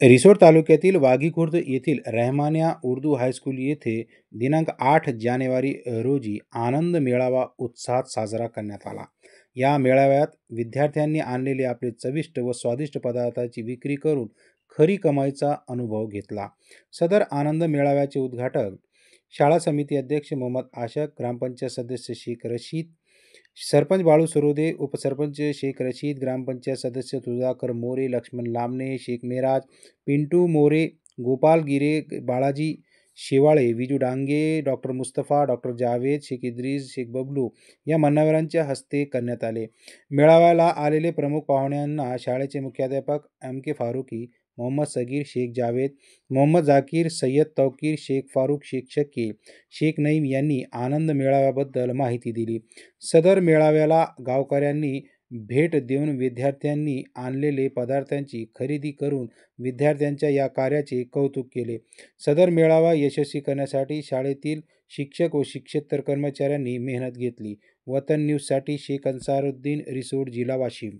रिसोड तालुक्यातील वाघीखुर्द येथील रहमानिया उर्दू हायस्कूल येथे दिनांक 8 जानेवारी रोजी आनंद मेळावा उत्साहात साजरा करण्यात आला. या मेळाव्यात विद्यार्थ्यांनी आणलेले आपले चविष्ट व स्वादिष्ट पदार्थाची विक्री करून खरी कमाईचा अनुभव घेतला. सदर आनंद मेळाव्याचे उद्घाटक शाळा समिती अध्यक्ष मोहम्मद आशक, ग्रामपंचायत सदस्य शेख रशीद, सरपंच बाळू सरोदे, उपसरपंच शेख रशीद, ग्रामपंचायत सदस्य सुधाकर मोरे, लक्ष्मण लामणे, शेख मेराज, पिंटू मोरे, गोपाल गिरे, बाळाजी शेवाळे, विजू डांगे, डॉक्टर मुस्तफा, डॉक्टर जावेद, शेख इद्रिस, शेख बबलू या मान्यवरांच्या हस्ते करण्यात आले. मेळाव्याला आलेले प्रमुख पाहुण्यांना शाळेचे मुख्याध्यापक एम के फारुकी, मोहम्मद सगीर, शेख जावेद, मोहम्मद जाकीर, सय्यद तौकीर, शेख फारुक, शेख शकील, शेख नईम यांनी आनंद मेळाव्याबद्दल माहिती दिली. सदर मेळाव्याला गावकऱ्यांनी भेट देऊन विद्यार्थ्यांनी आणलेले पदार्थांची खरेदी करून विद्यार्थ्यांच्या या कार्याचे कौतुक केले. सदर मेळावा यशस्वी करण्यासाठी शाळेतील शिक्षक व शिक्षेतर कर्मचाऱ्यांनी मेहनत घेतली. वतन न्यूजसाठी शेख अन्सारुद्दीन, रिसोड, जिल्हा वाशिम.